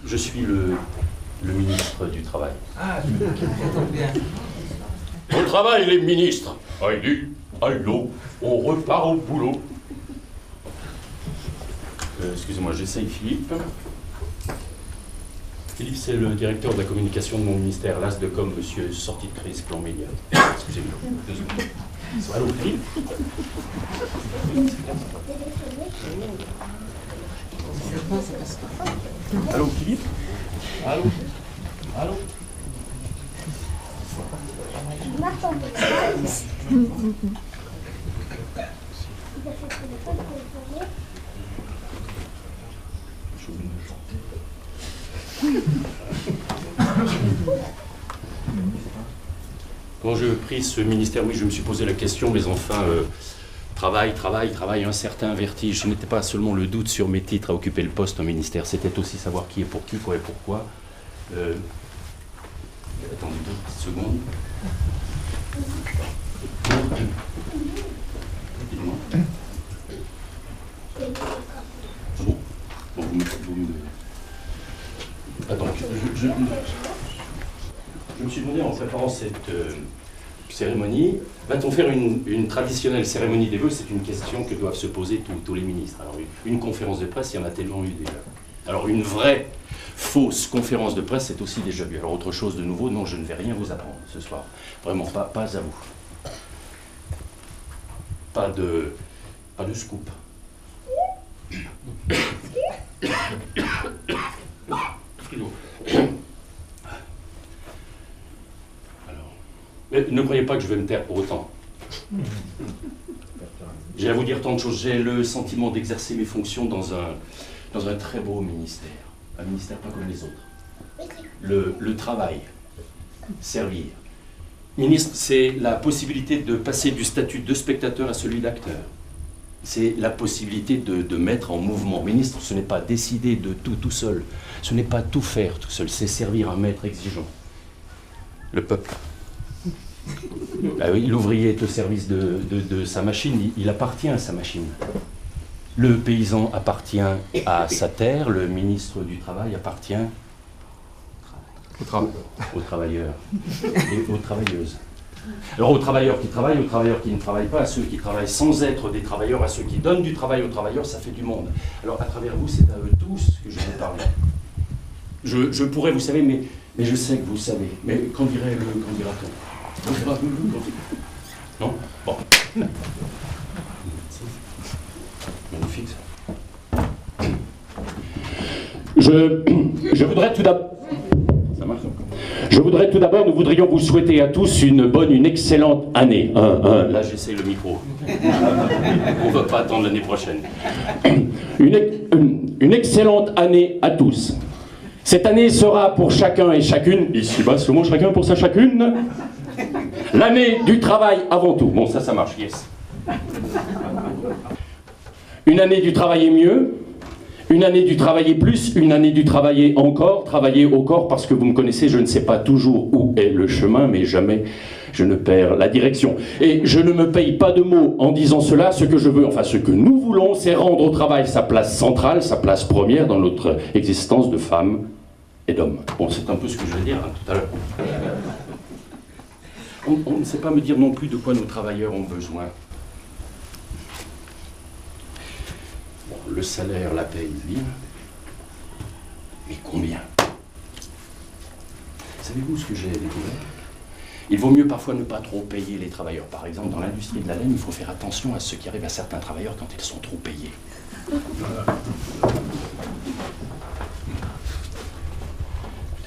Je suis le ministre du Travail. Ah, ça tombe bien. Au travail, les ministres. Allez, allô, on repart au boulot. Excusez-moi, j'essaye Philippe. Philippe, c'est le directeur de la communication de mon ministère, l'as de com, monsieur sorti de crise, plan média. Excusez-moi, 2 secondes. Allô, Philippe? Allô, Philippe? Allô? Allô? Quand j'ai pris ce ministère, oui, je me suis posé la question, mais enfin, travail, un certain vertige. Ce n'était pas seulement le doute sur mes titres à occuper le poste au ministère, c'était aussi savoir qui est pour qui, quoi et pourquoi. Attendez 2 petites secondes. Rapidement. Bon, vous me... Attends, je me suis demandé en préparant cette cérémonie, va-t-on faire une traditionnelle cérémonie des vœux? C'est une question que doivent se poser tous les ministres. Alors, une conférence de presse, il y en a tellement eu déjà. Alors, une vraie, fausse conférence de presse, c'est aussi déjà vu. Alors, autre chose de nouveau, non, je ne vais rien vous apprendre ce soir. Vraiment, pas à vous. Pas de scoop. Mais ne croyez pas que je vais me taire pour autant. J'ai à vous dire tant de choses. J'ai le sentiment d'exercer mes fonctions dans un très beau ministère. Un ministère pas comme les autres. Le travail, servir. Ministre, c'est la possibilité de passer du statut de spectateur à celui d'acteur. C'est la possibilité de mettre en mouvement. Ministre, ce n'est pas décider de tout seul. Ce n'est pas tout faire tout seul. C'est servir un maître exigeant. Le peuple. Ah oui, l'ouvrier est au service de sa machine, il appartient à sa machine. Le paysan appartient à sa terre, le ministre du Travail appartient aux travailleurs et aux travailleuses. Alors aux travailleurs qui travaillent, aux travailleurs qui ne travaillent pas, à ceux qui travaillent sans être des travailleurs, à ceux qui donnent du travail aux travailleurs, ça fait du monde. Alors à travers vous, c'est à eux tous que je vais parler. Je pourrais, vous savez, mais je sais que vous savez. Mais qu'en dira-t-on? Non? Bon. Magnifique ça. Je voudrais tout d'abord... Ça marche encore. Je voudrais tout d'abord, nous voudrions vous souhaiter à tous une excellente année. Là j'essaie le micro. On ne va pas attendre l'année prochaine. Une excellente année à tous. Cette année sera pour chacun et chacune, ici-bas, le mot chacun pour sa chacune, l'année du travail avant tout. Bon, ça marche, yes. Une année du travailler mieux, une année du travailler plus, une année du travailler encore, travailler au corps, parce que vous me connaissez, je ne sais pas toujours où est le chemin, mais jamais je ne perds la direction. Et je ne me paye pas de mots en disant cela. Ce que je veux, enfin ce que nous voulons, c'est rendre au travail sa place centrale, sa place première dans notre existence de femme et d'homme. Bon, c'est un peu ce que je vais dire tout à l'heure. On ne sait pas me dire non plus de quoi nos travailleurs ont besoin. Bon, le salaire, la paye, bien. Mais combien? Savez-vous ce que j'ai découvert? Il vaut mieux parfois ne pas trop payer les travailleurs. Par exemple, dans l'industrie de la laine, il faut faire attention à ce qui arrive à certains travailleurs quand ils sont trop payés.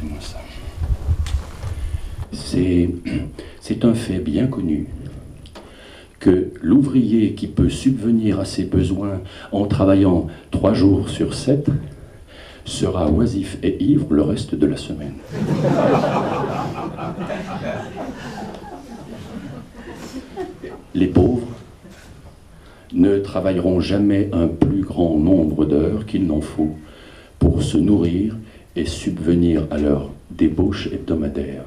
Écoutez-moi ça. C'est un fait bien connu que l'ouvrier qui peut subvenir à ses besoins en travaillant 3 jours sur 7 sera oisif et ivre le reste de la semaine. Les pauvres ne travailleront jamais un plus grand nombre d'heures qu'il n'en faut pour se nourrir et subvenir à leur débauche hebdomadaire.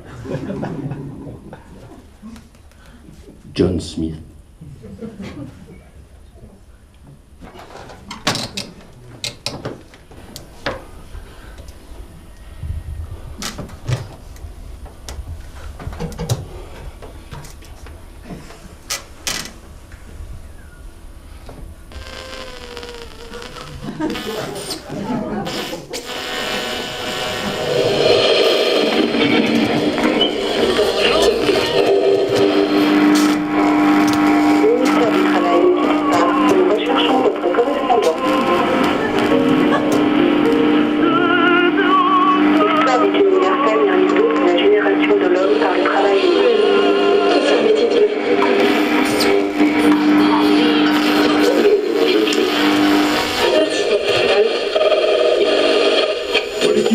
John Smith.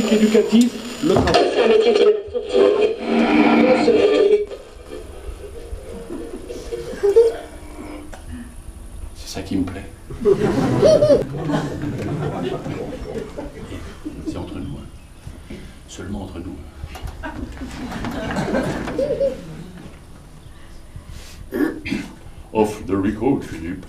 Éducative, le travail. C'est ça qui me plaît. C'est entre nous, hein. Seulement entre nous. Off the record, Philippe.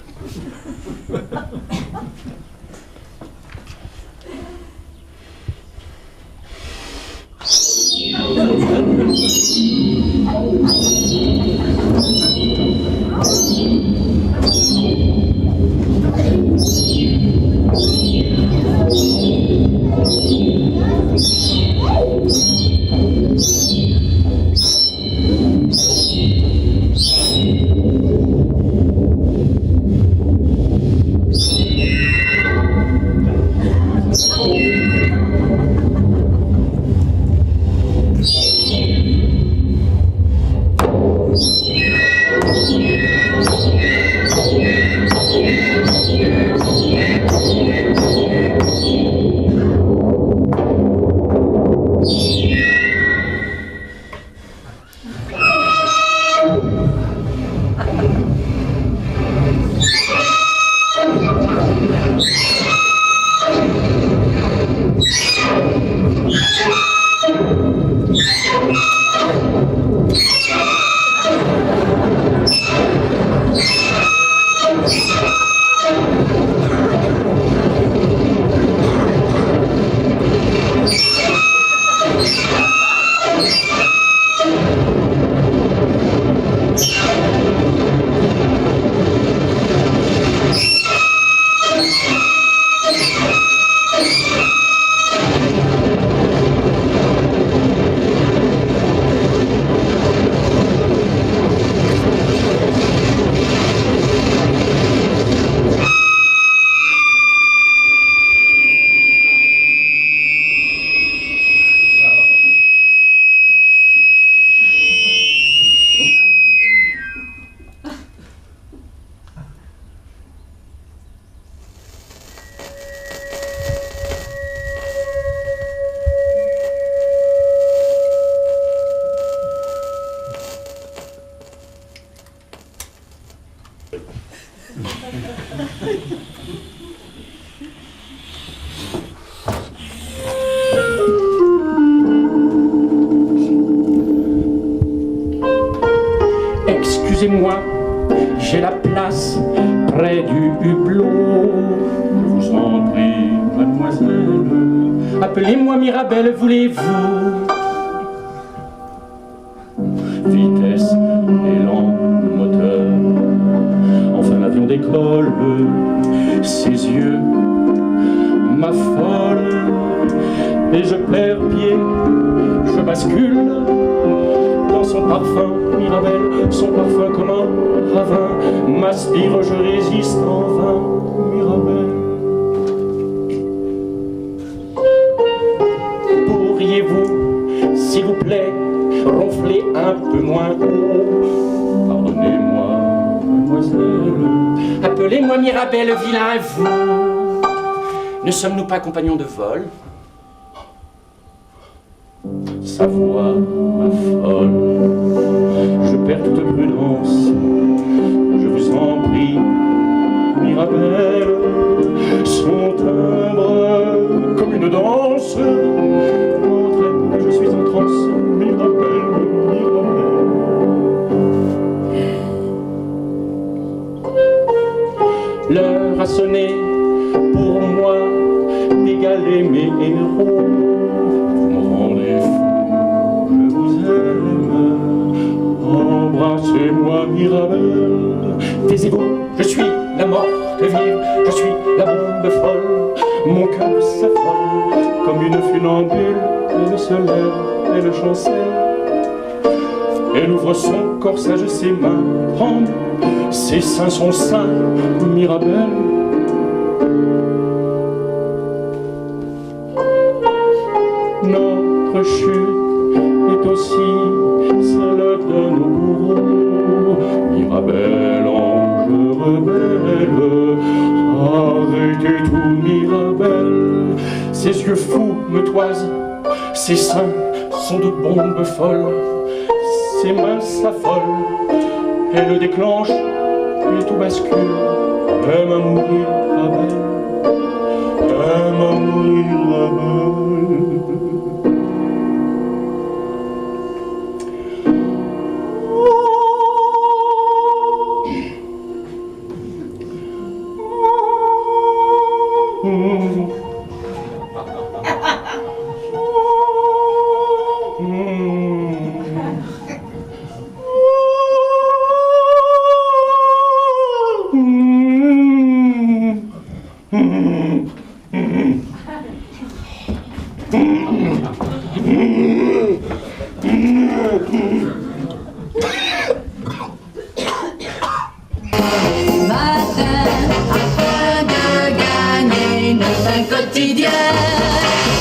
Excusez-moi, j'ai la place près du hublot. Je vous en prie, mademoiselle, appelez-moi Mirabelle, voulez-vous? Vitesse, élan, moteur, enfin l'avion décolle, ses yeux m'affolent, et je perds pied, je bascule dans son parfum, Mirabelle, son parfum comme un ravin m'aspire, je résiste en vain, Mirabelle. Pourriez-vous, s'il vous plaît, ronfler un peu moins haut? Pardonnez-moi, mademoiselle, appelez-moi Mirabelle, vilain vous. Ne sommes-nous pas compagnons de vol? Sa voix m'affole, je perds toute prudence, je vous en prie, Mirabelle, son timbre comme une danse m'entraîne, je suis en transe, Mirabelle, Mirabelle. L'heure a sonné pour moi d'égaler mes héros, vous me rendez fou. Embrassez-moi, Mirabelle. Taisez-vous, je suis la morte vive, je suis la bombe folle. Mon cœur s'affole comme une funambule. Elle se lève, elle chancelle. Elle ouvre son corsage, ses mains tremblent. Ses seins sont sains, Mirabelle. Notre chute est aussi celle de nos bourreaux. Mirabelle, ange rebelle, arrêtez tout, Mirabelle. Ses yeux fous me toisent, ses seins sont de bombes folles. Ses mains s'affolent, elle le déclenche, puis tout bascule. Elle m'a mourir, Mirabelle. Elle m'a mourir, Mirabelle. Quotidien,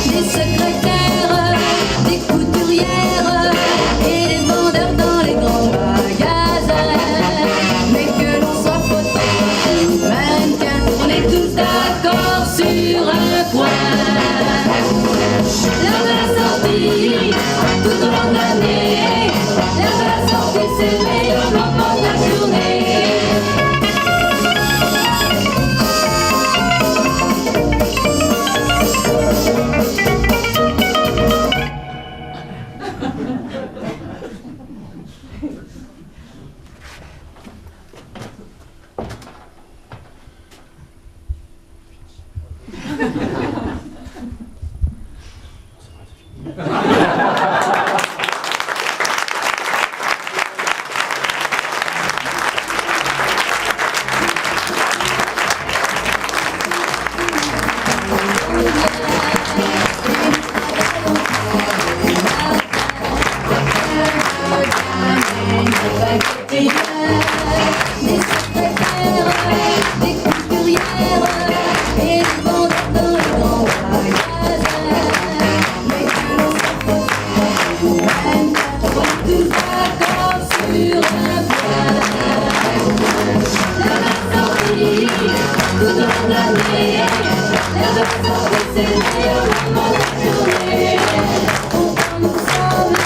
des secrétaires, des couturières et des vendeurs dans les grands magasins. Mais que l'on soit photographe ou mannequin, on est tous d'accord sur un point. L'heure de la sortie, tout au long de l'année, l'heure de la sortie, c'est le meilleur moment de la journée. Des secrétaires, des couturières et des vendeurs dans les grands magasins. Mais que l'on soit photographe ou mannequin, on est tous d'accord sur un point. L'heure de la sortie, tout au long de l'année, l'heure de la sortie, c'est le meilleur moment de la journée. On prend ensemble